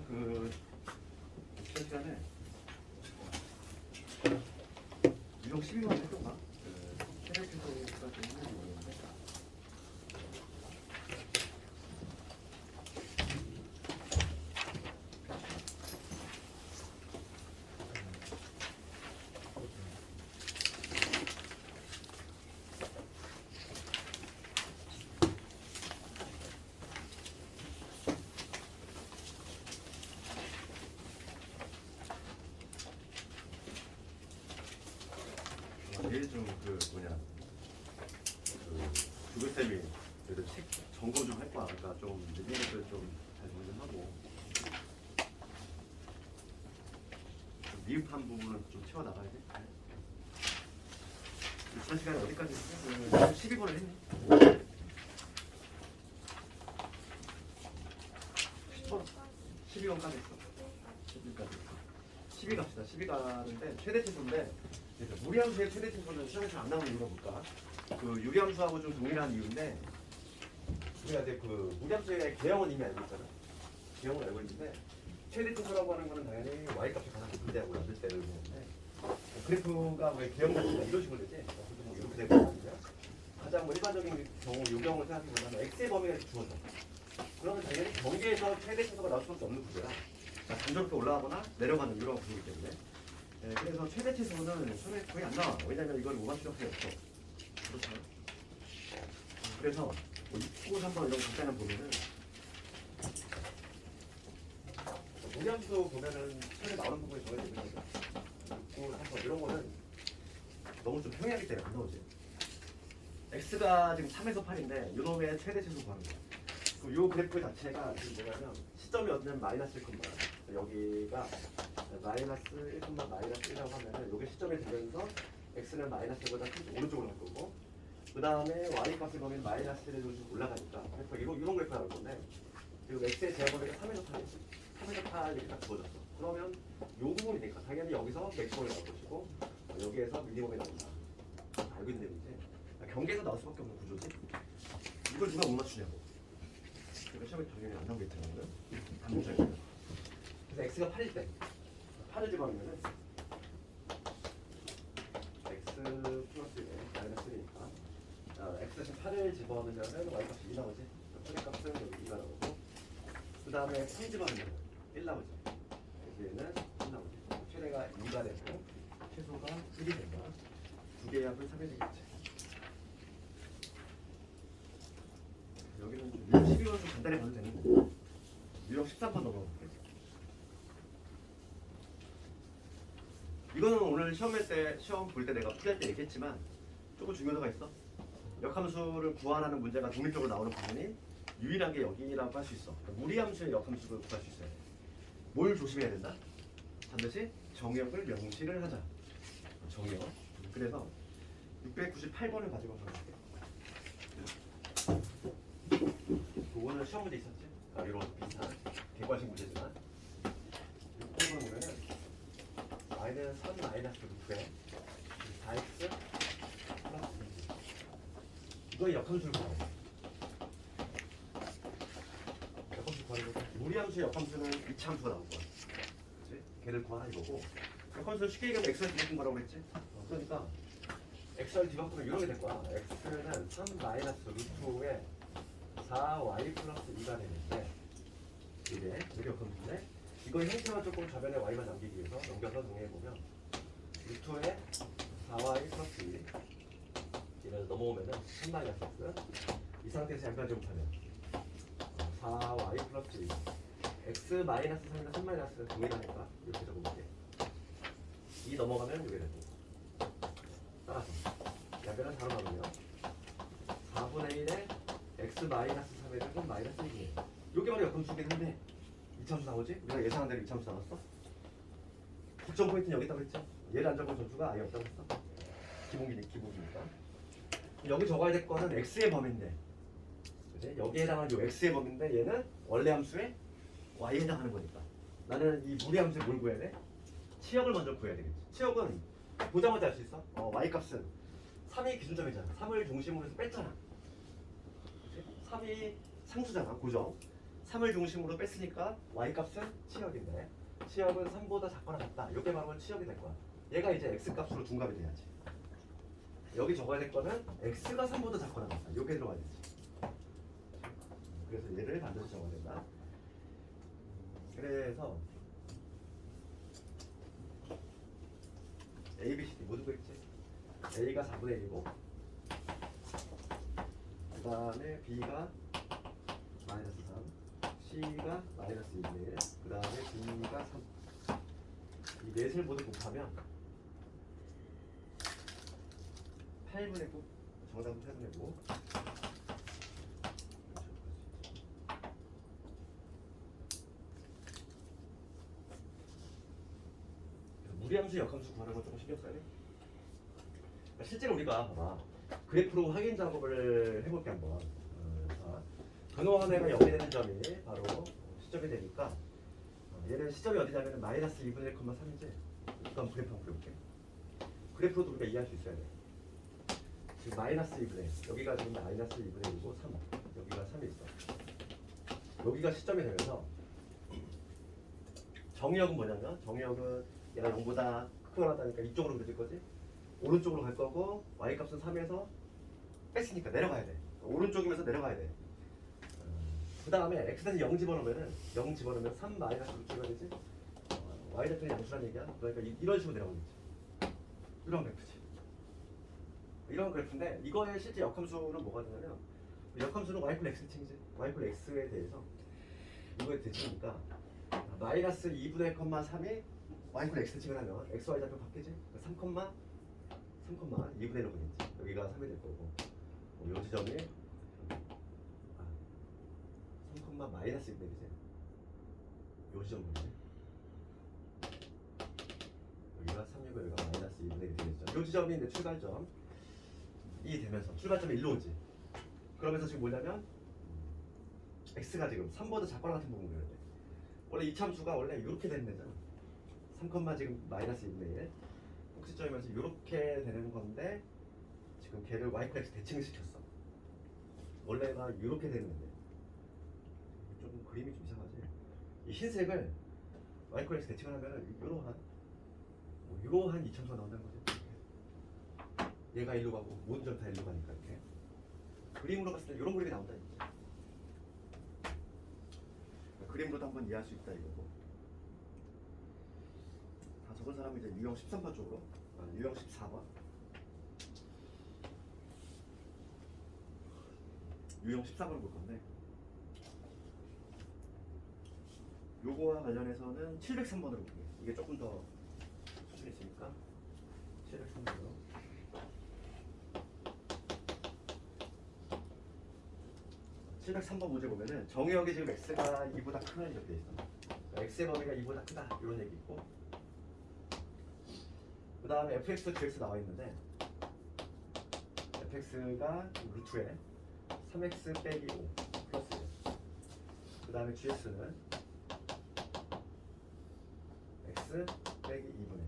그 시간에 유형 12만 했던가? 그 캐릭터가 좀 있는지 모르겠는데 내일 좀 그 뭐냐 그 주교쌤이 그래도 책 점검 좀 할 거야. 그러니까 좀 늦은 것들 좀 잘 정리하고 좀 미흡한 부분은 좀 채워 나가야 돼. 지난 시간에 어디까지 했어? 12번을 했니? 10번? 12번까지 했어. 12까지. 12 갑시다. 12 가는데 최대 최소인데 무리함수의 최대 최소는 시험에서 안 나오는 이유가 뭘까? 그 유리함수하고 좀 동일한 이유인데 우리가 이제 그 무리함수의 개형은 이미 알고 있잖아. 개형을 알고 있는데 최대 최소라고 하는 거는 당연히 y값이 가장 극대하고 만들 때를 보는데 그래프가 왜 개형같이 이런 식으로 되지? 뭐 이렇게 되고 있거든요. 가장 뭐 일반적인 경우 요경을 생각해보면 x의 범위가 주어져. 그러면 당연히 경계에서 최대 최소가 나올 수밖에 없는 구조야. 단조롭게 올라가거나 내려가는 이런 구조이기 때문에 그래서 최대 최소는 처음에 거의 안 나와. 왜냐면 이걸 5만 수밖에 없어. 그렇잖아요. 그래서 뭐 6, 9, 3번 이런 간단한 보면은 무리함수 보면은 처음에 나오는 부분이 정해져 있는 거죠. 6, 9, 3번 이런 거는 너무 좀 평이하기 때문에 안 나오지. x가 지금 3에서 8인데 이놈의 최대 최소 구하는 거야. 그럼 요 그래프 자체가 지금 뭐냐면 시점이 어디냐면 마이너스 1콤마 여기가 마이너스 1콤마 마이너스 1이라고 하면은 요게 시점이 되면서 x는 마이너스보다 오른쪽으로 갈 거고 그 다음에 y 값을 보면 마이너스 1로 좀 올라가니까 그래서 이런 그래프 나올 건데 지금 x의 제곱이 3에서 8이지 3에서 8 이렇게 딱 주어졌어. 그러면 요 부분이니까 당연히 여기서 맥시멈이 나올 것이고 여기에서 미니멈이 나온다. 알고 있는 내용이지. 경계에서 나올 수밖에 없는 구조지. 이걸 누가 못 맞추냐고. 그러니까 시험에 당연히 안 나오겠지. 단문적이야. 그래서 x가 8일 때 8을 집어넣으면은 x 플러스 1 마이너스 1이니까 x 대신 8을 집어넣으면은 y 값이 2 나오지. 최대 값은 여기 2가 나오고 그 다음에 3 집어넣으면 1 나오지. 여기에는 3 나오지. 최대가 2가 되고 최소가 1이 된다. 두 개의 합은 3이 되겠지. 여기는 유형 12번 좀 간단히 봐도 되는 거고 유형 13번 넘어갈게요. 이거는 오늘 시험 볼 때 내가 풀이할 때 얘기했지만 조금 중요도가 있어. 역함수를 구하라는 문제가 독립적으로 나오는 부분이 유일하게 여기라고 할 수 있어. 무리함수의 역함수를 구할 수 있어요. 뭘 조심해야 된다? 반드시 정역을 명시를 하자. 정역. 그래서 698번을 가지고 가볼게요. 그거는 시험 문제 있었지? 이런 비슷한 개괄식 문제지만 6번 보면은 y는 3 마이너스 루트에 4x 플러스 2 이거 역함수를 구하는 거야. 역함수 구하는 거 무리함수의 역함수는 이차함수가 나올 거야. 그치? 걔를 구하라 이거고 역함수는 쉽게 얘기하면 x를 뒤바꾼 거라고 그랬지? 그러니까 x를 뒤바꾸면 이런 게 될 거야. x는 3 마이너스 루트에 4y 플러스 2가 되는데 이게 역함수인데 이거의 형태만 조금 좌변에 y만 남기기 위해서 넘겨서 정리해보면 루트에 4y 플러스 2 이래서 넘어오면은 3 마이너스 x 이 상태에서 양변 제곱하면 4y 플러스 2 x 마이너스 3이나 3 마이너스 동일하니까 이렇게 적어볼게. 2 넘어가면 이게 되고 따라서 양변을 바로 나누면 4분의 1에 x 마이너스 3에 대한 마이너스 1이에요. 이게 바로 역함수이긴 한데 2차함수 나오지? 우리가 예상한 대로 2차함수 나왔어? 득점 포인트는 여기 있다고 했죠? 얘를 안 적은 점수가 아예 없다고 했어. 기본기니까. 여기 적어야 될 거는 x의 범위인데 그치? 여기에 해당하는 요 x의 범위인데 얘는 원래 함수에 y에 해당하는 거니까 나는 이 무리함수에 뭘 구해야 돼? 치역을 먼저 구해야 되겠지. 치역은 보자마자 알 수 있어. y값은 3이 기준점이잖아. 3을 중심으로 해서 뺐잖아. 그치? 3이 상수잖아. 고정. 3을 중심으로 뺐으니까 y값은 치역인데 치역은 3보다 작거나 같다. 이게 바로 치역이 될 거야. 얘가 이제 x값으로 둔갑이 돼야지. 여기 적어야 될 거는 x가 3보다 작거나 같다. 이게 들어가야 되지. 그래서 얘를 반드시 적어야 된다. 그래서 A, B, C, D 모두 그랬지. A가 4분의 1이고 그 다음에 B가 마이너스 3, C가 마이너스 2분의 1, 그 다음에 D가 3. 이 넷을 모두 곱하면 8분의 9, 정답은 8분의 9. 무리함수, 역함수 구하는 거 조금 신경 써야 돼. 실제로 우리가 봐봐. 그래프로 확인 작업을 해볼게 한번. 근호원에가 0이 되는 점이 바로 시점이 되니까 얘는 시점이 어디냐면 마이너스 2분의 1,3이지. 그럼 그래프 한번 그려볼게. 그래프로도 우리가 이해할 수 있어야 돼. 지금 마이너스 2분의 1. 여기가 지금 마이너스 2분의 1이고 3. 여기가 3이 있어. 여기가 시점이 되면서 정의역은 뭐냐면 정의역은 얘가 0보다 크거나 하다니까 이쪽으로 그려질 거지. 오른쪽으로 갈 거고 y값은 3에서 뺐으니까 내려가야 돼. 오른쪽이면서 내려가야 돼. 그 다음에 x에서 0 집어넣으면은 0 집어넣으면 3 마이너스 루트가 되지. y좌표는 양수란 얘기야. 그러니까 이런 식으로 내려가겠지. 이런 그래프지. 이런 그래프인데 이거의 실제 역함수는 뭐가 되냐면 역함수는 y 플 x 칭이지. y 플 x에 대해서 이거에 대칭이니까 마이너스 2분의 1,3이 y 플 x 칭을 하면 x, y 좌표 바뀌지. 3, 2분의 1로 보겠지. 여기가 3이 될 거고 요 지점이 3, 마이너스 2분의 1이지. 요 지점 보이지. 여기가 3이고 여기가 마이너스 2분의 1이 되겠죠. 요 지점이 이제 출발점이 되면서 출발점이 1로 오지. 그러면서 지금 뭐냐면 x가 지금 3보다 작거나 같은 부분 그려야 돼. 원래 이 참수가 원래 이렇게 되는 데잖아. 3, 지금 마이너스 2분의 1 꼭지점이면서 이렇게 되는 건데 지금 걔를 y 플 x 대칭을 시켰어. 원래가 이렇게 되는 건데 조금 그림이 좀 이상하지. 이 흰색을 y 플 x 대칭을 하면은 이러한 이참수가 나온다는 거지. 얘가 일로 가고 모든 점 다 일로 가니까 이렇게 그림으로 봤을 때 이런 그림이 나온다 이거지. 그림으로도 한번 이해할 수 있다 이거고. 다 적은 사람은 이제 유형 13번 쪽으로, 유형 14번. 유형 14번을 볼 건데 요거와 관련해서는 703번으로 볼게요. 이게 조금 더 수준이 있으니까 703번으로. (703번) 문제 보면은 정의역이 지금 x가 2보다 크면 이렇게 돼 있어. 그러니까 x의 범위가 2보다 크다 이런 얘기 있고, 그 다음에 fx, gx 나와 있는데 fx가 루트에 3x 빼기 5 플러스 1. 그 다음에 gx는 x 빼기 2분의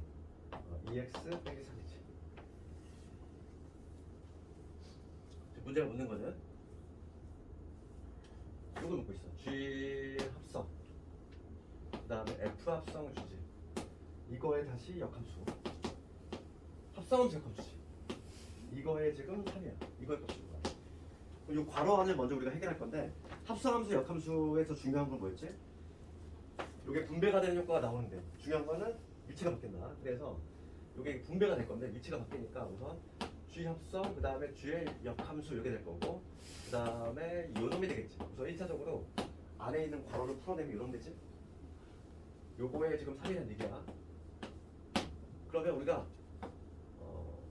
2x 빼기 3이지. 문제가 묻는 거는 이걸 묻고 있어. G 합성, 그 다음에 F 합성을 주지. 이거에 다시 역함수. 합성함수 역함수지. 이거에 지금 3이야. 이거의 값이 뭐야? 이 괄호 안을 먼저 우리가 해결할 건데 합성함수 역함수에서 중요한 건 뭐였지? 이게 분배가 되는 효과가 나오는데 중요한 거는 위치가 바뀐다. 그래서 이게 분배가 될 건데 위치가 바뀌니까 우선 G 합성, 그 다음에 G의 역함수 이렇게 될 거고, 그 다음에 요놈이 되겠지. 우선 1차적으로 안에 있는 괄호를 풀어내면 이런 되지. 요거에 지금 3이라는 얘기야. 그러면 우리가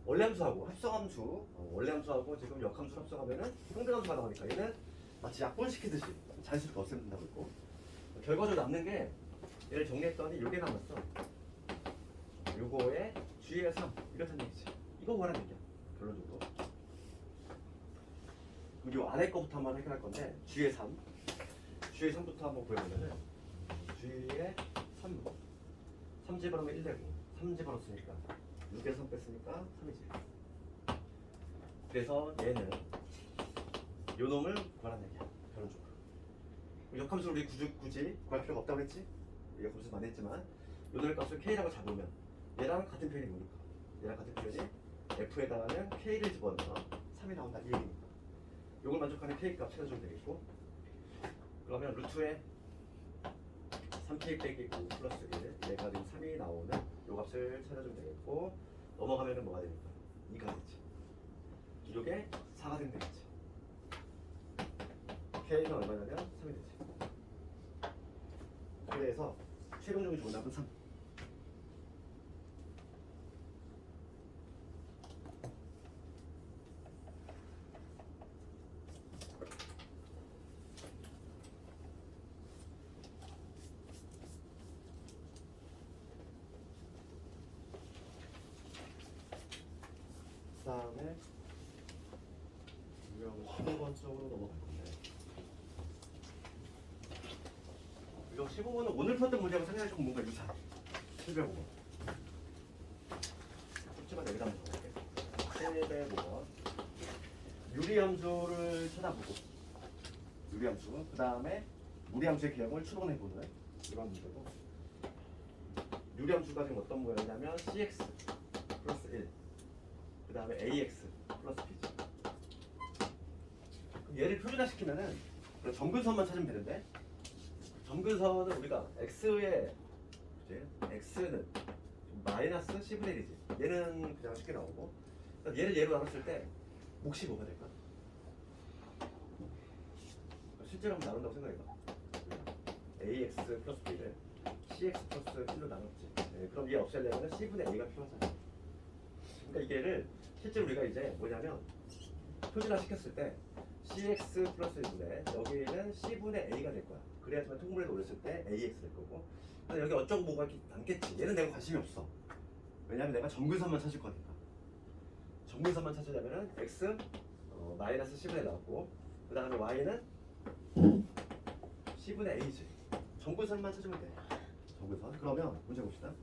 원래 함수하고 합성함수, 원래 함수하고 지금 역함수 합성하면은 상대함수가 나오니까 얘는 마치 약분시키듯이 자연스럽게 없앤다고 했고, 결과적으로 남는 게 얘를 정리했더니 요게 남았어. 요거에 G의 3 이렇다는 얘기지. 이거 뭐라는 얘기야 결론적으로. 그럼 요 아래 거부터 한번 해결할 건데 G의 3 G의 3부터 한번 구해보면은 G의 3 집어넣으면 1 되고 3 집어넣었으니까 6에서 3 뺐으니까 3이지. 그래서 얘는 요 놈을 구하라는 얘기야 결론적으로. 역함수를 우리 굳이 구할 필요가 없다고 했지? 역함수 많이 했지만 요들 값을 k라고 잡으면 얘랑 같은 표현이 뭡니까? 얘랑 같은 표현이 f에다가는 k를 집어넣어 3이 나온다 이 얘기니까 요걸 만족하는 k 값 찾아주면 되겠고 그러면 루트에 3k 빼기 5 플러스 1 얘가 지금 3이 나오는 요 값을 찾아주면 되겠고 넘어가면은 뭐가 됩니까? 2가 되지 요게 4가 되면 되겠지 k는 얼마냐면 3이 되지 그래서 최종적인 정답은 3 그다음에 유형 15번 쪽으로 넘어갈 건데 유형 15번은 오늘 풀었던 문제하고 상당히 좀 뭔가 유사해 705번 좁지만 여기다 한번 적어볼게 705번 유리함수를 찾아보고 유리함수 그 다음에 무리함수의 개형을 추론해보는 이런 문제고 유리함수가 지금 어떤 모양이냐면 cx 플러스 1 그 다음에 ax 플러스 b죠. 그럼 얘를 표준화시키면은 점근선만 찾으면 되는데 점근선은 우리가 x의 x는 마이너스 c분의 1이지 얘는 그냥 쉽게 나오고 그러니까 얘를 예로 나눴을 때 몫이 뭐가 될까? 실제로 한번 나눈다고 생각해봐 ax 플러스 b를 cx 플러스 1로 나눴지 네, 그럼 얘 없애려면 c분의 a가 필요하잖아 그러니까 이게를 실제로 우리가 이제 뭐냐면 표준화 시켰을 때 cx 플러스 1분의 여기는 c분의 a가 될 거야 그래야지만 통분해서 올렸을 때 ax 될 거고 근데 여기 어쩌고 뭐가 이렇게 남겠지 얘는 내가 관심이 없어 왜냐면 내가 점근선만 찾을 거니까 점근선만 찾으려면은 x 마이너스 c분의 나왔고 그 다음에 y는 c분의 a지 점근선만 찾으면 돼 점근선 그러면 문제 봅시다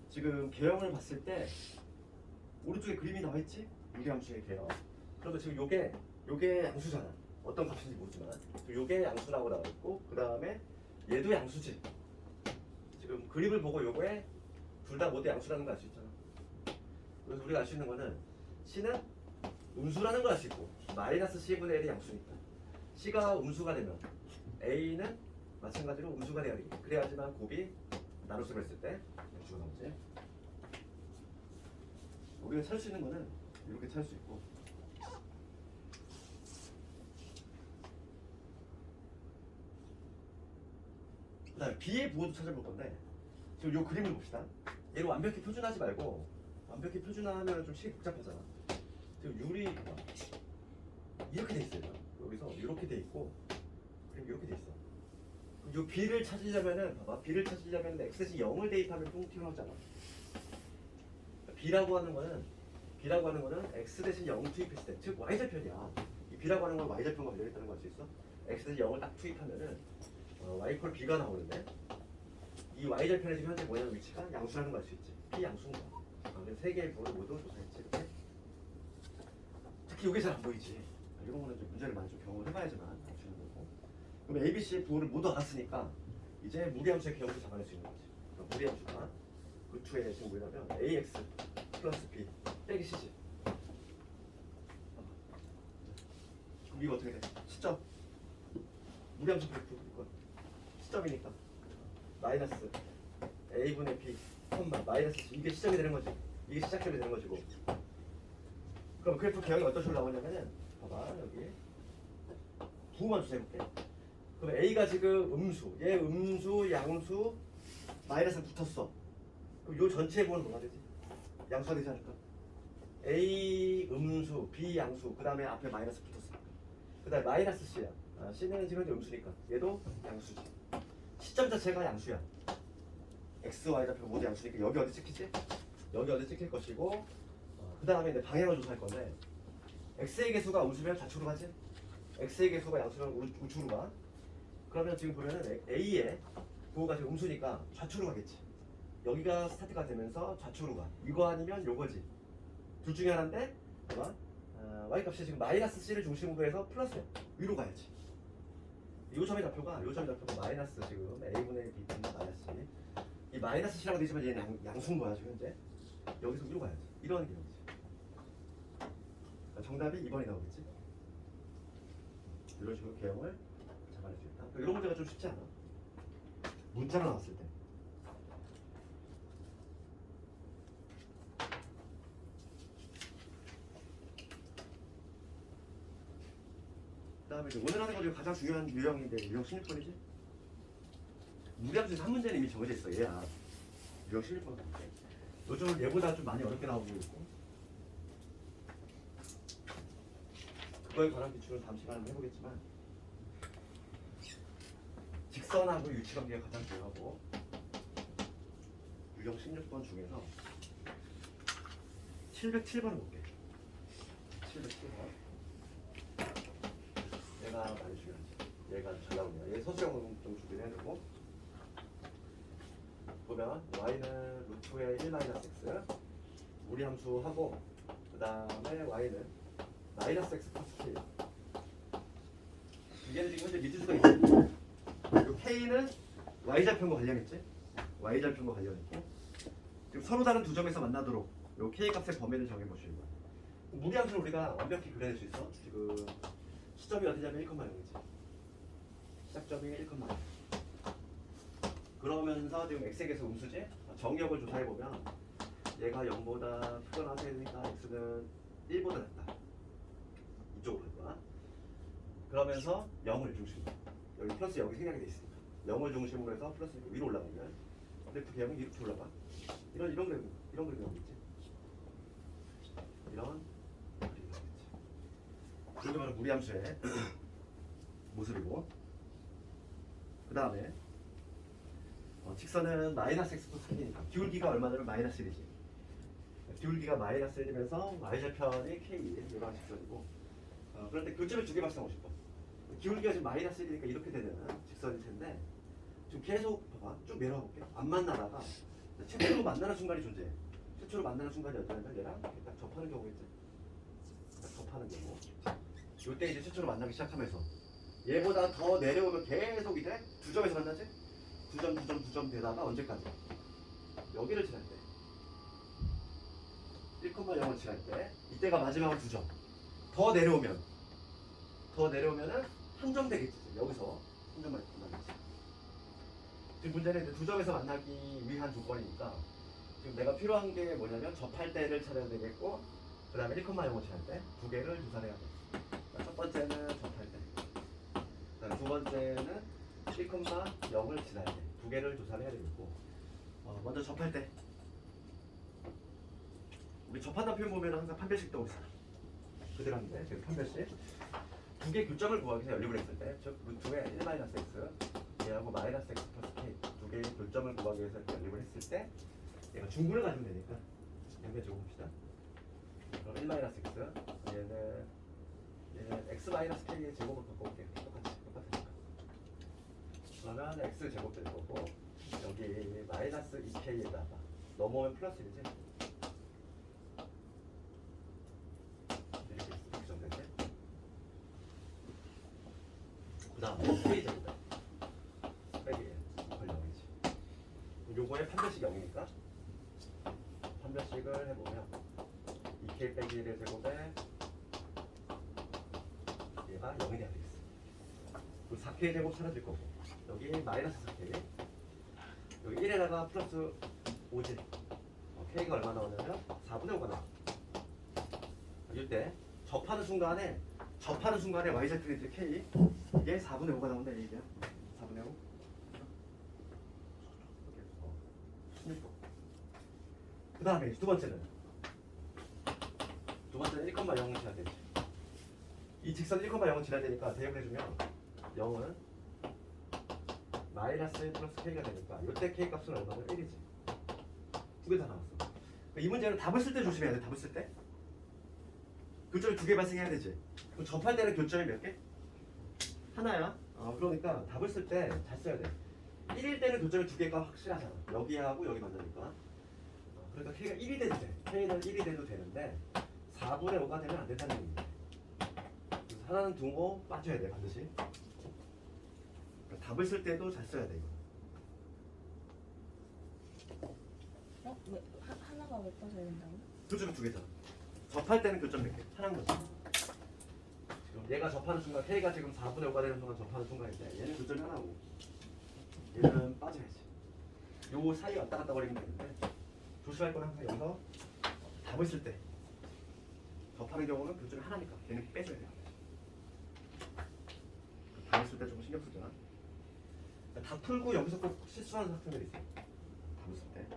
지금 개형을 봤을 때 오른쪽에 그림이 나와있지? 유리함수의 개형 그러면 지금 요게 양수잖아 어떤 값인지 모르지만 요게 양수라고 나와있고 그 다음에 얘도 양수지 지금 그림을 보고 요거에 둘 다 모두 양수라는 걸 알 수 있잖아 그래서 우리가 알 수 있는 거는 C는 음수라는 걸 알 수 있고 마이너스 C분의 1이 양수니까 C가 음수가 되면 A는 마찬가지로 음수가 돼야 되겠지 그래야지만 곱이 나눗수가 있을 때 양수가 나오지 우리가 찾을 수 있는 거는 이렇게 찾을 수 있고 그 다음에 B의 부호도 찾아볼 건데 지금 요 그림을 봅시다 얘를 완벽히 표준하지 말고 완벽히 표준화하면 좀 식이 복잡하잖아 지금 유리 이렇게 돼 있어요 여기서 이렇게 돼 있고 그리고 이렇게 돼 있어 요 B를 찾으려면은 봐봐 B를 찾으려면 x 대신 0을 대입하면 똥 튀어나오잖아 B라고 하는 거는 x 대신 0 투입했을 때, 즉 y절편이야. 이 B라고 하는 건 y절편과 관련있다는 거 알 수 있어? x 대신 0을 딱 투입하면은 y 콜 B가 나오는데 이 y절편의 지금 현재 뭐냐면 위치가 양수라는 걸 알 수 있지. B 양수인 거야. 그래서 세 개의 부호를 모두 조사했지. 이렇게. 특히 이게 잘 안 보이지. 이런 거는 좀 문제를 많이 좀 경험을 해봐야지만 알 수 있는 거고. 그럼 A, B, C의 부호를 모두 알았으니까 이제 무리함수의 개형을 잡아낼 수 있는 거지. 그러니까 무리함수가 루트에 지금 뭐냐면 AX 플러스 B 빼기 C지. 그럼 이거 어떻게 돼? 시점. 무리함수 그래프 이거 시점이니까 마이너스 A분의 B 마이너스 C 이게 시점이 되는 거지. 이게 시작점이 되는 것이고. 그럼 그래프 개형이 어떤 식으로 나오냐면은 봐봐 여기 부호만 주세해볼게. 그럼 A가 지금 음수, 얘 음수, 양수, 마이너스 붙었어. 그럼 요 전체의 부호는 뭐가 되지? 양수가 되지 않을까? A 음수, B 양수, 그 다음에 앞에 마이너스 붙었어. 그 다음에 마이너스 C야. C는 지금 음수니까 얘도 양수지. 시점 자체가 양수야. X, Y 좌표 모두 양수니까 여기 어디 찍히지? 여기 어디 찍힐 것이고 그 다음에 이제 방향을 조사할 건데 X의 개수가 음수면 좌측으로 가지? X의 개수가 양수면 우측으로 가. 그러면 지금 보면은 A의 부호가 지금 음수니까 좌측으로 가겠지. 여기가 스타트가 되면서 좌측으로 가. 이거 아니면 요거지. 둘 중에 하나인데 봐봐. Y 값이 지금 마이너스 C를 중심으로 해서 플러스야. 위로 가야지. 요점의 좌표가 마이너스 지금 a분의 b분의 마이너스 이 마이너스 c라고 되지만 얘는 양수인 거야 지금 현재. 여기서 위로 가야지. 이러는 게 나오지. 정답이 2번이 나오겠지. 이런 식으로 개형을 잡아낼 수 있다. 이런 문제가 좀 쉽지 않아. 문자로 나왔을 때. 그다음에 오늘 하는 거 중에 가장 중요한 유형인데 유형 16번이지. 무리함수에서 한 문제는 이미 정해져 있어. 얘야. 유형 16번. 요즘은 얘보다 좀 많이 어렵게 나오고 있고. 그거에 관한 기출은 다음 시간에 해보겠지만 직선하고 유치관계가 가장 중요하고 유형 16번 중에서 707번을 볼게. 707번. 얘가 많이 중요하지. 얘가 잘 나오네요. 얘 서술형 좀 준비를 해야 되고. 보면 y는 루트의 1-x 무리함수하고 그 다음에 y는 마이너스 x 플러스 k. 이게 지금 현재 미지수가 있지. 요 k는 y좌표과 관련했지. y좌표과 관련했고 지금 서로 다른 두 점에서 만나도록 요 k 값의 범위를 정해보시는 거야. 무리함수를 우리가 완벽히 그려낼 수 있어. 지금 시점이 어디냐면 1,0이지. 시작점이 1,0. 그러면서 지금 x에게서 음수지? 정역을 조사해보면 얘가 0보다 크거나 되니까 x는 1보다 작다. 이쪽으로 갈 거야. 그러면서 0을 중심으로. 여기 플러스 0이 생략이 돼 있으니까 0을 중심으로 해서 플러스 위로 올라가면 그래프 개형이 이렇게 올라가. 이런 그래프 나오겠지. 이런 그림이 나오겠지. 이게 바로 무리함수의 모습이고. 그 다음에 직선은 마이너스 x 플러스 3이니까 기울기가 얼마냐면 마이너스 1이지. 기울기가 마이너스 1이면서 y좌편이 k 이런 직선이고. 그런데 교점을 두 개 발생하고 싶어. 기울기가 지금 마이너스 1이니까 이렇게 되는 직선일 텐데 지금 계속 봐봐. 쭉 내려가 볼게. 안 만나다가 최초로 만나는 순간이 존재해. 최초로 만나는 순간이 어쩌냐면 얘랑 딱 접하는 경우겠지. 딱 접하는 경우. 이때 이제 최초로 만나기 시작하면서 얘보다 더 내려오면 계속 이제 두 점에서 만나지? 두 점 되다가 언제까지? 여기를 지날 때 1,0을 지날 때 이때가 마지막으로 두 점. 더 내려오면은 한 점 되겠지. 여기서 한 점만 만나겠지. 지금 문제는 이제 두 점에서 만나기 위한 조건이니까 지금 내가 필요한 게 뭐냐면 접할 때를 찾아야 되겠고 그 다음에 1,0을 지날 때 두 개를 조사해야 돼. 첫 번째는 접할 때, 그다음에 두 번째는 1,0을 지날 때 두 개를 조사를 해야 되겠고 먼저 접할 때 우리 접한다는 표현 보면 항상 판별식 떠오르잖아. 그대로 하는데 지금 판별식 두 개 교점을 구하기 위해서 연립을 했을 때 즉 루트의 1-x 얘하고 마이너스 x 플러스 k 두 개의 교점을 구하기 위해서 이렇게 연립을 했을 때 얘가 중분을 가지면 되니까 양변적으로 봅시다. 그럼 1-x 얘는 x 마이너스 k의 제곱을 바꿔볼게요. 똑같으니까. 그러면 x 제곱 될 거고 여기 마이너스 2k에다가 넘어오면 플러스 1이지. 이렇게 정되지. 그 다음에 k 제곱 빼기 0이지. 요거의 판별식 0이니까 판별식을 해보면 2k 빼기 1의 제곱에 얘가 0이 돼야 되겠어. 그리고 4k 제곱 사라질 거고 여기 마이너스 4k 여기 1에다가 플러스 5지. k가 얼마 나오냐면 4분의 5가 나와. 이때 접하는 순간에 y좌표의 k 이게 4분의 5가 나온다 얘기야. 4분의 5 16도. 그 다음에 두 번째는 1,0을 지나야 되지. 이 직선 1,0을 지나야 되니까 대역을 해주면 0은 마이너스 1 플러스 k가 되니까 이때 k 값은 얼마면 1이지. 두 개 다 나왔어. 이 문제는 답을 쓸 때 조심해야 돼. 답을 쓸 때 교점이 두 개 발생해야 되지. 그럼 접할 때는 교점이 몇 개? 하나야. 그러니까 답을 쓸 때 잘 써야 돼. 1일 때는 교점이 두 개가 확실하잖아. 여기하고 여기 만나니까. 그러니까 k가 1이 돼도 돼. k는 1이 돼도 되는데 4분의 5가 되면 안 된다는 얘기인데. 그래서 하나는 두고 빠져야 돼 반드시. 답을 쓸 때도 잘 써야 돼 이거. 왜 하나가 왜 빠져야 된다고? 교점이 두 개잖아. 접할 때는 교점 몇 개? 하나인 거지. 지금 얘가 접하는 순간 K가 지금 4분의 5가 되는 순간 접하는 순간인데 얘는 교점이 하나고 얘는 빠져야지. 요 사이 왔다 갔다 버리면 되는데 조심할 건 항상 여기서 답을 쓸 때 접하는 경우는 교점이 하나니까 얘는 빼줘야 돼. 답을 쓸 때 좀 신경 쓰잖아. 다 풀고 여기서 꼭 실수하는 학생들이 있어. 답을 쓸 때.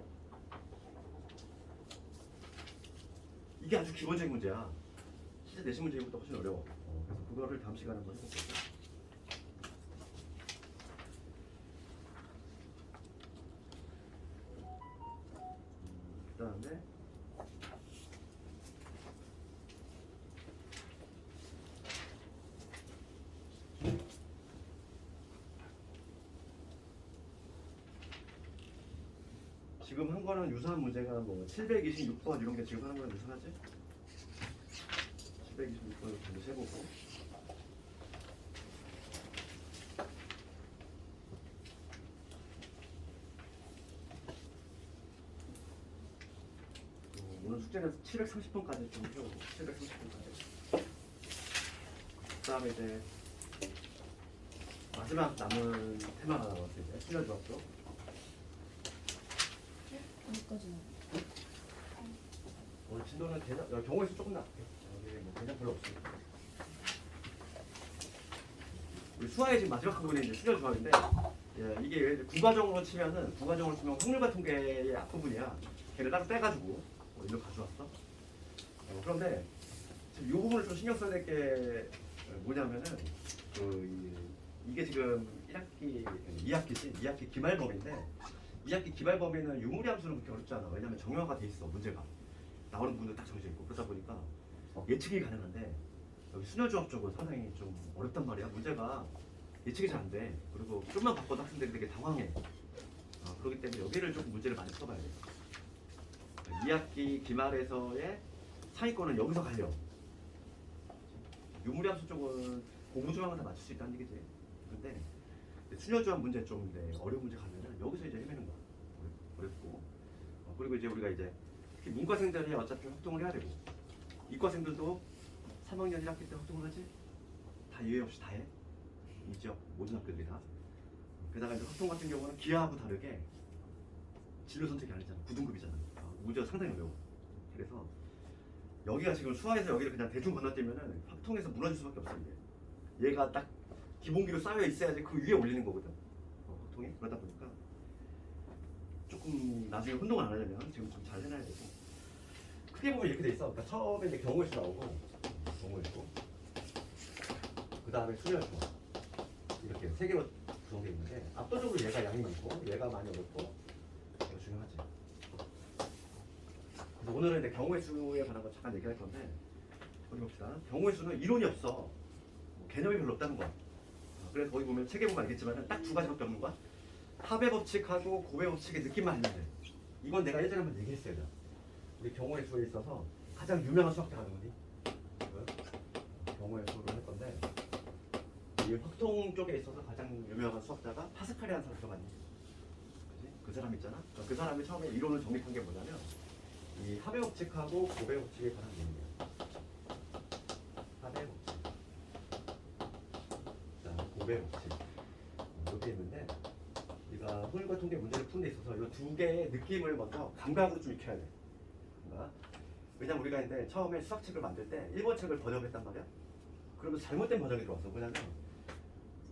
이게 아주 기본적인 문제야. 실제 내신 문제보다 훨씬 어려워. 그래서 그거를 다음 시간에 한번 해볼게요. 그다음에 지금 한 거는 유사한 문제가 뭐 726번 이런 게 지금 하는 거랑 유사하지? 726번을 좀 세보고 오늘 숙제는 730번까지 좀 해오고 730번까지 그 다음에 이제 마지막 남은 테마가 나왔을 때 수련조합도 어디까지 나와? 오늘 진도는 경우의 수 조금 나갈게요. 여기 뭐 그냥 별로 없으니까. 우리 수학의 지금 마지막 부분이 이제 수련 조합인데, 예, 이게 부가정으로 치면은 확률과 통계의 앞부분이야. 걔를 따로 떼가지고 일로 가져왔어. 그런데 지금 이 부분을 좀 신경 써야 될 게 뭐냐면은 이게 지금 1학기, 2학기지, 2학기 기말 범위인데. 2학기 기말 범위는 유무리 함수는 그렇게 어렵지 않아. 왜냐면 정형화가 돼 있어. 문제가 나오는 부분도 딱 정해져 있고 그러다 보니까 예측이 가능한데 여기 수녀조합 쪽은 상당히 좀 어렵단 말이야. 문제가 예측이 잘 안 돼. 그리고 좀만 바꿔도 학생들이 되게 당황해. 그렇기 때문에 여기를 조금 문제를 많이 써봐야 돼. 2학기 기말에서의 상위권은 여기서 갈려. 유무리 함수 쪽은 공부 좀 하면 다 맞출 수 있다는 얘기지. 근데 수녀조합 문제 좀 어려운 문제 가면은 여기서 이제 헤매는 거야. 어렵고. 그리고 이제 우리가 이제 문과생들이 어차피 활동을 해야 되고 이과생들도 3학년 1학기 때 활동을 하지. 다 예외 없이 다 해. 이 지역 모든 학교들이 다. 게다가 이제 활동 같은 경우는 기하하고 다르게 진로 선택이 아니잖아. 9등급이잖아. 문제가 상당히 어려워. 그래서 여기가 지금 수화에서 여기를 그냥 대충 건너뛰면은 확통에서 무너질 수밖에 없어. 얘가 딱 기본기로 쌓여 있어야지 그 위에 올리는 거거든. 확통이. 그러다 보니까 조금 나중에 혼동을 안 하려면 지금 좀 잘 해놔야 되고. 크게 보면 이렇게 돼 있어. 그러니까 처음에 이제 경우의 수 나오고 경우의 수. 그 다음에 수련수. 이렇게 세 개로 구성되어 있는데 압도적으로 얘가 양이 많고 얘가 많이 어렵고 이거 중요하지. 그래서 오늘은 이제 경우의 수에 관한 거 잠깐 얘기할 건데 어디 봅시다. 경우의 수는 이론이 없어. 뭐 개념이 별로 없다는 거야. 그래서 거기 보면 책에 보면 알겠지만 딱 두 가지밖에 없는 거야. 합의 법칙하고 고의 법칙의 느낌만 알면 돼. 이건 내가 예전에 한번 얘기했어요. 우리 경우의 수에 있어서 가장 유명한 수학자가 누구니? 경우의 수를 할 건데 이 확통 쪽에 있어서 가장 유명한 수학자가 파스칼이라는 사람 들어봤니? 그치? 그 사람 있잖아. 그 사람이 처음에 이론을 정립한 게 뭐냐면 이 합의 법칙하고 고의 법칙에 관한 내용이야. 합의 법칙, 자 고의 법칙 이렇게 있는데 우리가 확률과 통계 문제를 푸는 데 있어서 이 두 개의 느낌을 먼저 감각으로 좀 익혀야 돼. 그러니까 왜냐면 우리가 이제 처음에 수학책을 만들 때 1번 책을 번역했단 말이야. 그러면 잘못된 번역이 들어왔어. 뭐냐면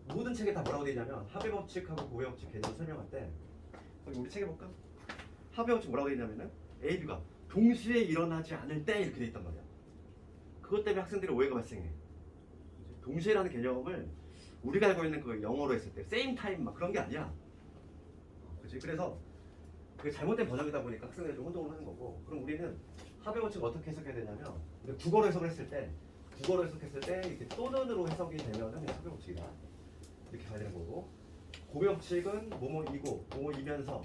모든 책에 다 뭐라고 돼 있냐면 합의 법칙하고 고의 법칙 개념을 설명할 때 거기 우리 책에 볼까? 합의 법칙 뭐라고 돼 있냐면은 A, B가 동시에 일어나지 않을 때 이렇게 돼 있단 말이야. 그것 때문에 학생들이 오해가 발생해. 동시에라는 개념을 우리가 알고 있는 그 영어로 했을 때 same time 막 그런 게 아니야. 그렇지? 그래서 그게 잘못된 번역이다 보니까 학생들이 좀 혼동을 하는 거고. 그럼 우리는 합의 법칙을 어떻게 해석해야 되냐면 국어로 해석을 했을 때 국어로 해석했을 때 이렇게 또는으로 해석이 되면은 합의 법칙이다. 이렇게 가야 되는 거고. 고의 법칙은 뭐뭐이고 뭐뭐이면서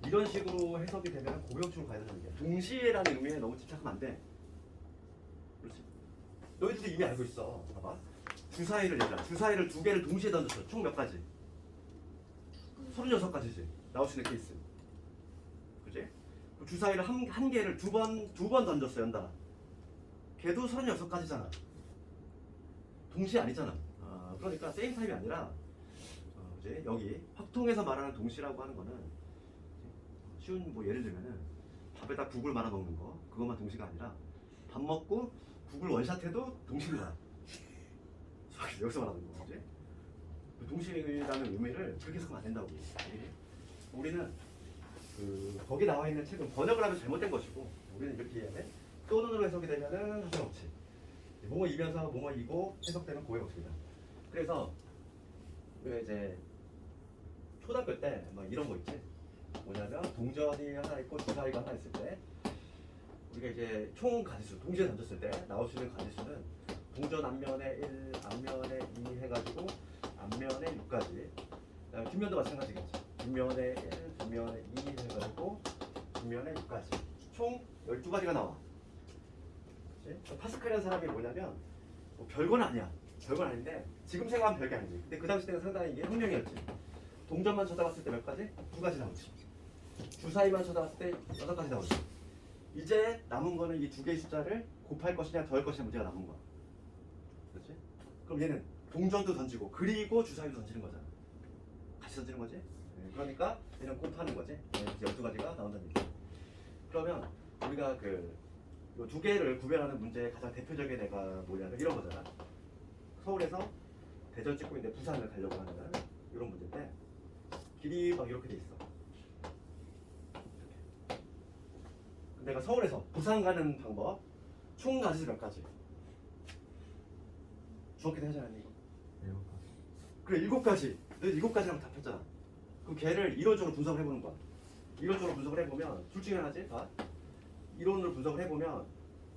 이런 식으로 해석이 되면 고의 법칙으로 가야 되는 거야. 동시에라는 의미에 너무 집착하면 안 돼. 그렇지? 너희들도 이미 알고 있어. 봐봐. 주사위를 내자. 주사위를 두 개를 동시에 던졌어. 총 몇 가지? 36가지지. 나올 수 있는 케이스. 그지? 주사위를 한 개를 두 번 던졌어, 연달아. 걔도 36가지잖아. 동시에 아니잖아. 그러니까 세임 타임이 아니라 그지? 여기 확통해서 말하는 동시라고 하는 거는 쉬운 뭐 예를 들면은 밥에다 국을 말아 먹는 거 그것만 동시가 아니라 밥 먹고 국을 원샷해도 동시인 거야. 여기서 말하는 거. 그지? 동시라는 의미를 그렇게 해석하면 안 된다고. 우리는 거기 나와 있는 책은 번역을 하면 잘못된 것이고 우리는 이렇게 해야 돼. 또는으로 해석이 되면은 하상업체. 뭐뭐 이면서 뭐뭐 이고 해석되는 고의 법칙이다. 그래서 우리가 이제 초등학교 때 막 이런 거 있지. 뭐냐면 동전이 하나 있고 주사위가 하나 있을 때 우리가 이제 총 가지수 동시에 던졌을 때 나올 수 있는 가지수는 동전 앞면에 1, 앞면에 2 해가지고 앞면에 6까지. 뒷면도 마찬가지겠지. 뒷면에 1, 뒷면에 2 해가지고 뒷면에 6까지. 총 12가지가 나와. 그치? 파스칼이라는 사람이 뭐냐면 뭐 별건 아니야. 별건 아닌데 지금 생각하면 별게 아니지. 근데 그 당시 때는 상당히 이게 혁명이었지. 동전만 쳐다봤을 때 몇 가지? 2가지 나오지. 주사위만 쳐다봤을 때 6가지 나오지. 이제 남은 거는 이 두 개의 숫자를 곱할 것이냐 더할 것이냐 문제가 남은 거야. 그렇지? 그럼 얘는 동전도 던지고 그리고 주사위도 던지는 거잖아. 같이 던지는 거지? 그러니까 얘는 곱하는 거지. 12가지가 나온다는 얘기. 그러면 우리가 두 개를 구별하는 문제의 가장 대표적인 애가 뭐냐면 이런 거잖아. 서울에서 대전 찍고 있는데 부산을 가려고 하는 이런 문제인데 길이 막 이렇게 돼 있어. 이렇게. 내가 서울에서 부산 가는 방법 총 가지수 몇 가지? 중학교 때 하지 않았니 이거? 그래 7가지. 너 7가지라고 답했잖아. 그럼 걔를 이론적으로 분석을 해보는 거야. 이론적으로 분석을 해보면 둘 중에 하나지. 봐. 이론으로 분석을 해보면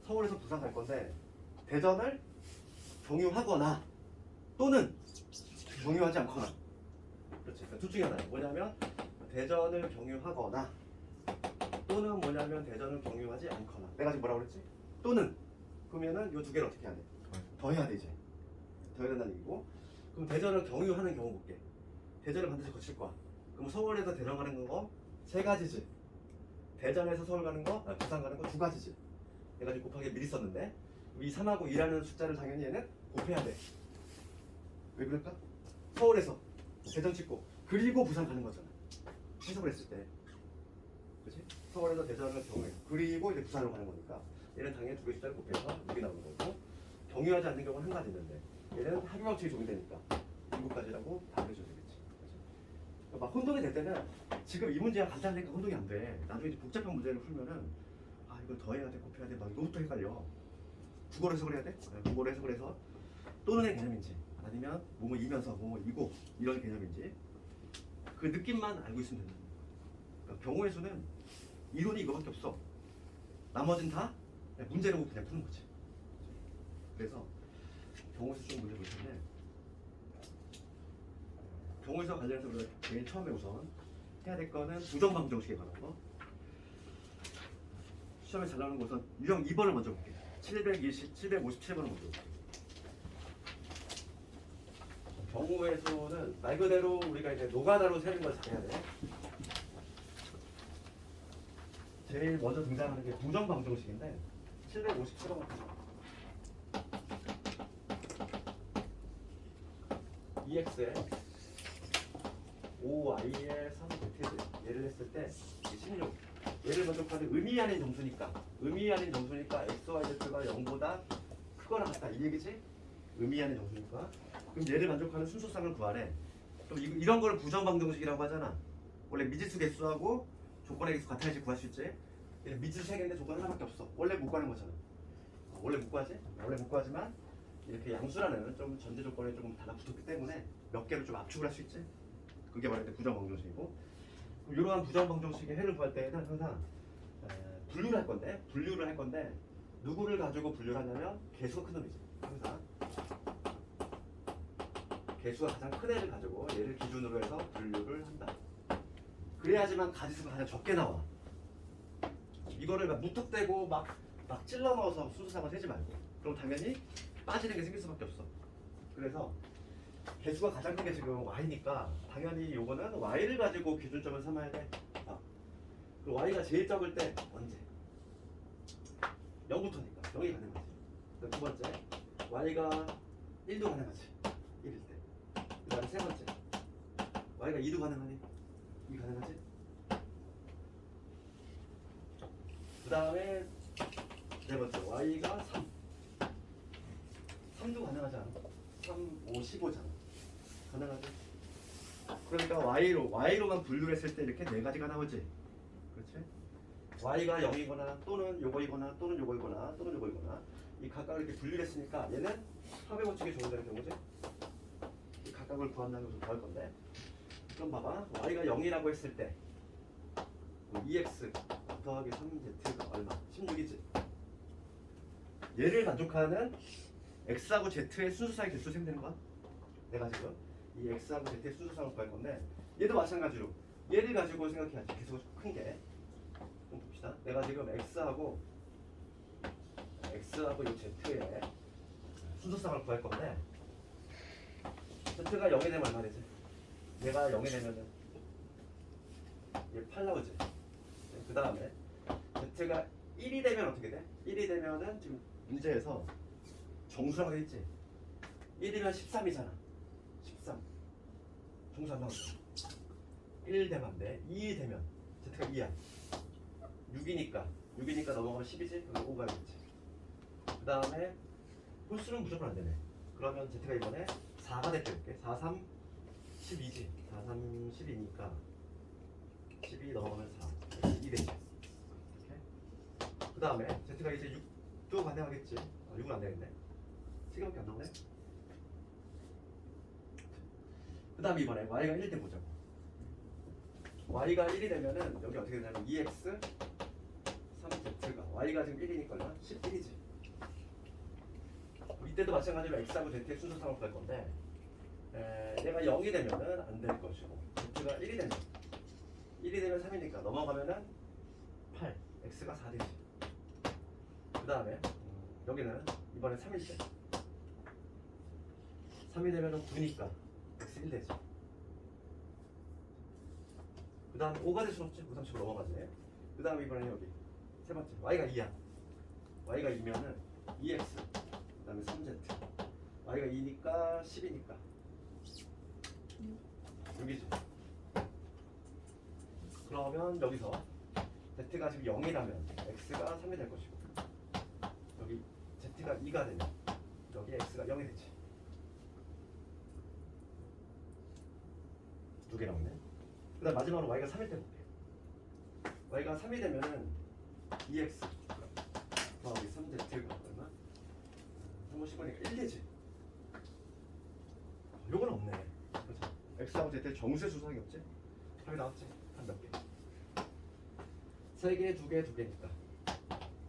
서울에서 부산 갈 건데 대전을 경유하거나 또는 경유하지 않거나. 그렇지. 그러니까 둘 중에 하나야. 뭐냐면 대전을 경유하거나 또는 뭐냐면 대전을 경유하지 않거나. 내가 지금 뭐라고 그랬지? 또는. 그러면은 이 두 개를 어떻게 해야 돼? 더해야 돼 이제. 더해야 된다는 얘기고. 그럼 대전을 경유하는 경우 볼게. 대전을 반드시 거칠 거야. 그럼 서울에서 대전 가는 거 3가지지. 대전에서 서울 가는 거, 부산 가는 거 2가지지. 내가 지금 곱하기 미리 썼는데 이 3하고 2라는 숫자를 당연히 얘는 곱해야 돼. 왜 그럴까? 서울에서 대전 찍고 그리고 부산 가는 거잖아. 해석을 했을 때. 그치? 서울에서 대전을 경유해. 그리고 이제 부산으로 가는 거니까 얘는 당연히 2개 숫자를 곱해서 6이 나오는 거고 경유하지 않는 경우는 1가지 있는데 얘는 합의법칙이 적용되니까 7가지라고 답을 해줘야 되겠지. 그치? 막 혼동이 될 때는 지금 이 문제가 간단하니까 혼동이 안 돼. 나중에 이제 복잡한 문제를 풀면은 이걸 더해야 돼, 곱해야 돼, 막 이거부터 헷갈려. 국어로 해석을 해야 돼? 국어로 해석을 해서 또는의 개념인지 아니면 뭐뭐 이면서 뭐뭐 이고 이런 개념인지 그 느낌만 알고 있으면 된다. 그러니까 경우의 수는 이론이 이거밖에 없어. 나머지는 다 그냥 문제로 그냥 푸는 거지. 그래서 경우의 수 좀 문제 볼 텐데 경우의 수와 관련해서 우리가 제일 처음에 우선 해야 될 거는 부정방정식에 관한 거. 시험에 잘 나오는 것은 유형 2번을 먼저 볼게요. 757번을 먼저 볼게요. 경우의 수는 말 그대로 우리가 이제 노가다로 세는 걸 잘해야 돼. 제일 먼저 등장하는 게 부정방정식인데 757번 EX에 5Y에 3Z 얘를 했을 때 16 얘를 만족하는 의미 아닌 점수니까 XYZ가 0보다 크거나 같다 이 얘기지? 의미 아닌 점수니까 그럼 얘를 만족하는 순수쌍을 구하래. 그럼 이런 거를 부정방정식이라고 하잖아. 원래 미지수 개수하고 조건의 개수 같아야지 구할 수 있지. 얘는 미지수 3개인데 조건 하나밖에 없어. 원래 못 구하는 거잖아. 원래 못 구하지? 원래 못 구하지만 이렇게 양수라는 좀 전제 조건에 조금 달라붙었기 때문에 몇 개를 좀 압축을 할 수 있지. 그게 바로 부정방정식이고 이러한 부정방정식의 해를 구할 때는 항상 분류를 할 건데 누구를 가지고 분류를 하냐면 개수가 큰 놈이지. 항상 개수가 가장 큰 애를 가지고 얘를 기준으로 해서 분류를 한다. 그래야지만 가지수가 가장 적게 나와. 이거를 막 무턱대고 막 찔러 넣어서 순수상을 세지 말고 그럼 당연히 빠지는 게 생길 수밖에 없어. 그래서 개수가 가장 큰 게 지금 y니까 당연히 요거는 y를 가지고 기준점을 삼아야 돼. 아, 그 y가 제일 적을 때 언제? 0부터니까 0이 가능하지. 두 번째 y가 1도 가능하지. 1일 때. 그 다음에 세 번째 y가 2도 가능하니? 2 가능하지? 그 다음에 네 번째 y가 3. 3도 가능하지 않아? 3, 5, 15잖아. 가능하지? 그러니까 y로만 분류를 했을 때 이렇게 네 가지가 나오지. 그렇지? y가 0이거나 또는 요거이거나 또는 요거이거나 또는 요거이거나 이 각각을 이렇게 분류를 했으니까 얘는 합의 법칙이 적용되는 경우지. 이 각각을 구한다는 것을 구할 건데 그럼 봐봐 y가 0이라고 했을 때 2x 더하기 3z가 얼마? 16이지. 얘를 만족하는 x하고 z의 순수상의 개수 생기는 거야. 내가 지금 이 x하고 z의 순수상을 구할 건데 얘도 마찬가지로 얘를 가지고 생각해야지. 개수가 좀 큰 게. 좀 봅시다. 내가 지금 x하고 이 z의 순수상을 구할 건데 z가 0이 되면 얼마 되지? 얘가 0이 되면은 얘 8 나오지. 그 다음에 z가 1이 되면 어떻게 돼? 1이 되면은 지금 문제에서 정수라고 돼 있지. 1이면 13이잖아. 13. 정수 안 나오죠. 1 되면 안 돼. 2 되면 z가 2야. 6이니까 넘어가면 10이지. 여기 5가 있지. 그 다음에 홀수는 무조건 안 되네. 그러면 z가 이번에 4가 됐다 이렇게. 4, 3, 12지. 4, 3, 12니까 12 넘어가면 4. 2 되지. 그 다음에 z가 이제 6도 가능하겠지. 6은 안 되겠네. 3개밖에 안 나오네. 그 다음에 이번에 y가 1 때 보자고. y가 1이 되면은 여기 어떻게 되냐면 2x 3z가 y가 지금 1이니까 얼마? 11이지. 이때도 마찬가지로 x하고 z의 순서상을 구할 건데 얘가 0이 되면은 안 될 것이고 z가 1이 되면 3이니까 넘어가면은 8 x가 4 되지. 그 다음에 여기는 이번에 3일째 3이 되면은 9니까 x 1 되지. 그 다음 5가 될 순 없지. 5, 30으로 넘어가지. 그 다음에 이번에 여기 세 번째 y가 2야. y가 2면은 2x 그 다음에 3z y가 2니까 10이니까 6이지. 그러면 여기서 z가 지금 0이라면 x가 3이 될 것이고 여기 z가 2가 되면 여기 x가 0이 되지. 두 개 나오네. 그 다음 마지막으로 y가 3일 때 볼게요. y가 3이 되면은 2x 더하기 3z가 얼마? 3, 5, 10이니까 1 되지. 요건 없네. 그렇죠? x하고 z의 정수의 수상이 없지? 답이 나왔지? 한 몇 개? 3개, 2개, 2개니까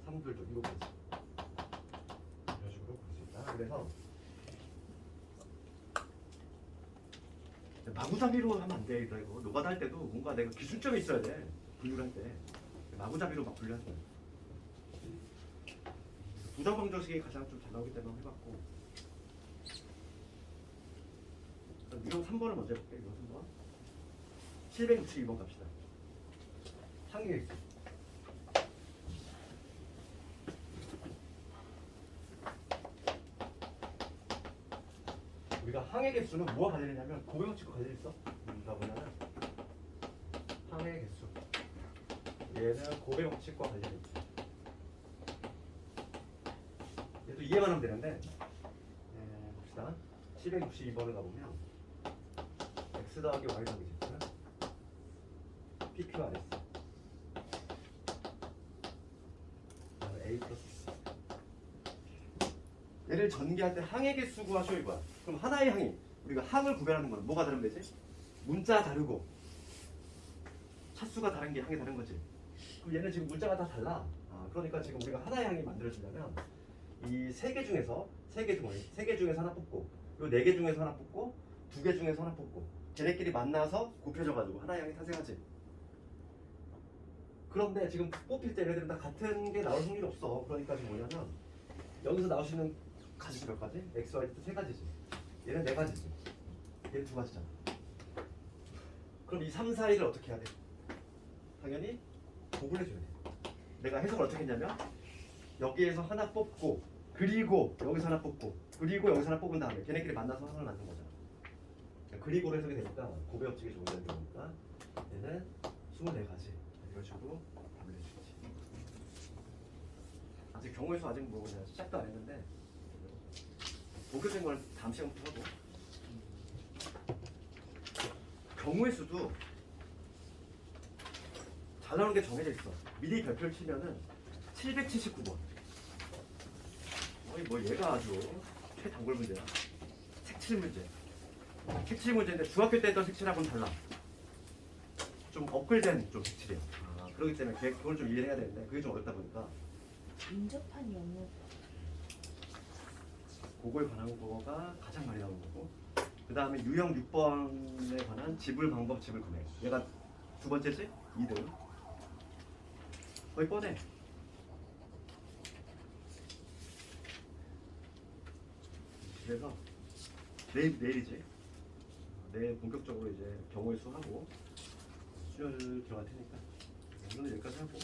3, 2, 2, 7개지. 이런 식으로 볼 수 있다. 그래서 마구잡이로 하면 안 돼. 이거 노가다 할 때도 뭔가 내가 기준점이 있어야 돼. 분류를 할 때 마구잡이로 막 분류하지 마. 부정방정식이 가장 좀 잘 나오기 때문에 해봤고 유형 3번을 먼저 해볼게. 유형 3번 762번 갑시다. 상위에 있어. 우리가 항의 개수는 뭐가 관련이냐면 고병칙과 관련 있어. 보면은 항의 개수 얘는 고병칙과 관련이 있어. 얘도 이해만 하면 되는데 봅시다. 762번을 가보면 x 더하기 y 더하기 z는 PQRS A 플러스 얘를 전개할 때 항의 개수 구하쇼 이거야. 그럼 하나의 항이 우리가 항을 구별하는 건 뭐가 다르면 되지? 문자 다르고 차수가 다른 게 항이 다른 거지. 그럼 얘는 지금 문자가 다 달라. 그러니까 지금 우리가 하나의 항이 만들어지려면 이 세 개 중에서 세 개 중에서 하나 뽑고 요 네 개 중에서 하나 뽑고 두 개 중에서 하나 뽑고 걔네끼리 만나서 곱해져가지고 하나의 항이 탄생하지. 그런데 지금 뽑힐 때 얘네들은 다 같은 게 나올 확률이 없어. 그러니까 지금 뭐냐면 여기서 나올 수 있는 가지수 몇 가지? x, y, z 세 가지지. 얘는 네 가지지. 얘는 두 가지잖아. 그럼 이 3, 4, 1을 어떻게 해야 돼? 당연히 곱을 해줘야 돼. 내가 해석을 어떻게 했냐면 여기에서 하나 뽑고 그리고 여기서 하나 뽑고 그리고 여기서 하나 뽑은 다음에 걔네끼리 만나서 하나를 만든 거잖아. 그리고로 해석이 되니까 곱의 법칙이 적용되는 거니까 얘는 24가지 이런 식으로 답을 내주겠지. 아직 경우의 수 아직 뭐 그냥 시작도 안 했는데 목표된 걸 다음 시간부터 하고 경우의 수도 잘 나오는 게 정해져 있어. 미리 별표를 치면은 779번. 거의 뭐 얘가 아주 최단골 문제야. 색칠 문제. 색칠 문제인데 중학교 때 했던 색칠하고는 달라. 좀 업글된 좀 색칠이야. 그렇기 때문에 그걸 좀 이해해야 되는데 그게 좀 어렵다 보니까 인접한 영역. 그거에 관한 거가 가장 많이 나오는 거고 그 다음에 유형 6번에 관한 지불 방법, 지불 금액. 얘가 두 번째지? 2등. 거의 뻔해. 그래서 내일이지. 내일 본격적으로 이제 경우의 수 하고 수요일 들어갈 테니까 오늘은 여기까지 하고